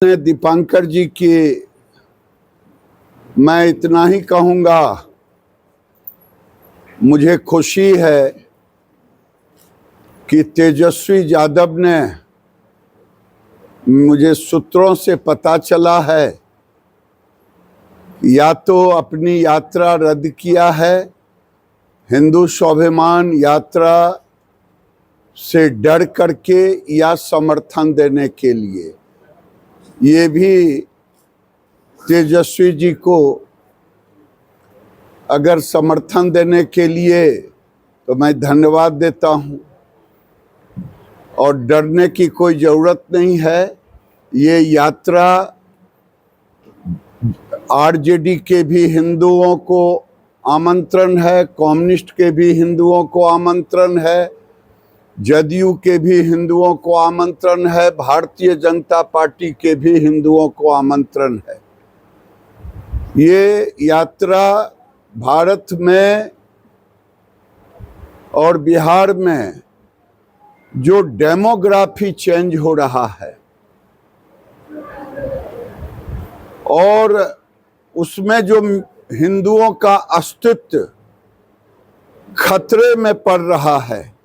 दीपांकर जी की मैं इतना ही कहूँगा, मुझे खुशी है कि तेजस्वी यादव ने, मुझे सूत्रों से पता चला है, या तो अपनी यात्रा रद्द किया है हिंदू स्वाभिमान यात्रा से डर करके या समर्थन देने के लिए। ये भी तेजस्वी जी को अगर समर्थन देने के लिए तो मैं धन्यवाद देता हूँ, और डरने की कोई ज़रूरत नहीं है। ये यात्रा आरजेडी के भी हिंदुओं को आमंत्रण है, कम्युनिस्ट के भी हिंदुओं को आमंत्रण है, जदयू के भी हिंदुओं को आमंत्रण है, भारतीय जनता पार्टी के भी हिंदुओं को आमंत्रण है। ये यात्रा भारत में और बिहार में जो डेमोग्राफी चेंज हो रहा है और उसमें जो हिंदुओं का अस्तित्व खतरे में पड़ रहा है।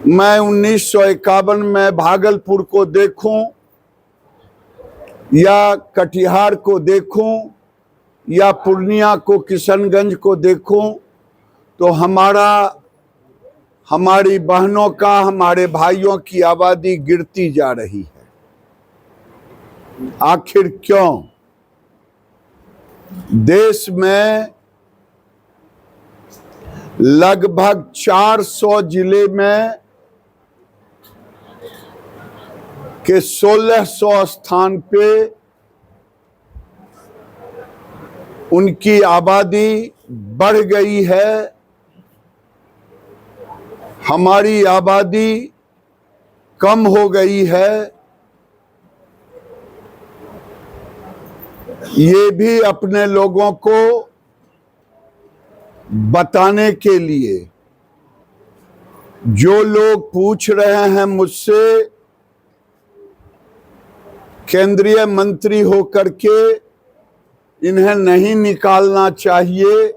मैं 1951 में भागलपुर को देखूं या कटिहार को देखूं या पूर्णिया को, किशनगंज को देखूं, तो हमारी बहनों का, हमारे भाइयों की आबादी गिरती जा रही है। आखिर क्यों? देश में लगभग 400 जिले में के 1600 स्थान पे उनकी आबादी बढ़ गई है। हमारी आबादी कम हो गई है। ये भी अपने लोगों को बताने के लिए, जो लोग पूछ रहे हैं मुझसे केंद्रीय मंत्री होकर के इन्हें नहीं निकालना चाहिए,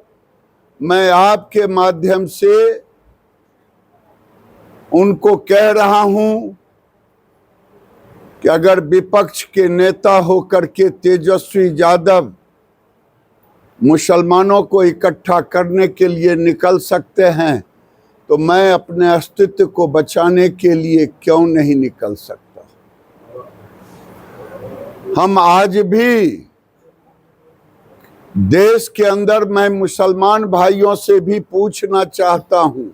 मैं आपके माध्यम से उनको कह रहा हूं कि अगर विपक्ष के नेता होकर के तेजस्वी यादव मुसलमानों को इकट्ठा करने के लिए निकल सकते हैं, तो मैं अपने अस्तित्व को बचाने के लिए क्यों नहीं निकल सकता। हम आज भी देश के अंदर, मैं मुसलमान भाइयों से भी पूछना चाहता हूं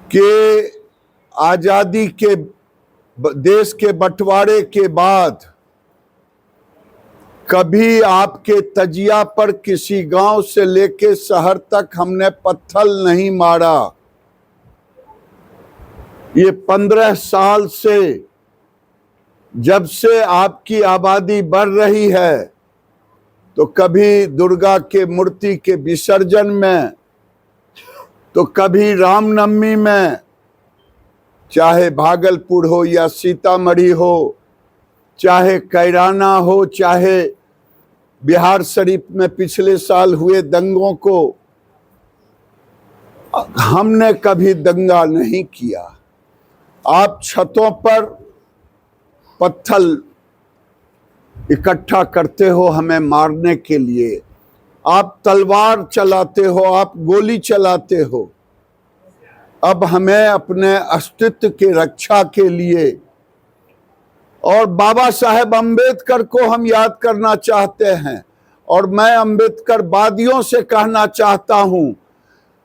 कि आज़ादी के देश के बंटवारे के बाद कभी आपके तजिया पर किसी गांव से लेके शहर तक हमने पत्थर नहीं मारा। ये 15 साल से, जब से आपकी आबादी बढ़ रही है, तो कभी दुर्गा के मूर्ति के विसर्जन में, तो कभी रामनवमी में, चाहे भागलपुर हो या सीतामढ़ी हो, चाहे कैराना हो, चाहे बिहार शरीफ में पिछले साल हुए दंगों को, हमने कभी दंगा नहीं किया। आप छतों पर पत्थर इकट्ठा करते हो हमें मारने के लिए, आप तलवार चलाते हो, आप गोली चलाते हो। अब हमें अपने अस्तित्व की रक्षा के लिए, और बाबा साहेब अम्बेडकर को हम याद करना चाहते हैं, और मैं अम्बेडकर वादियों से कहना चाहता हूं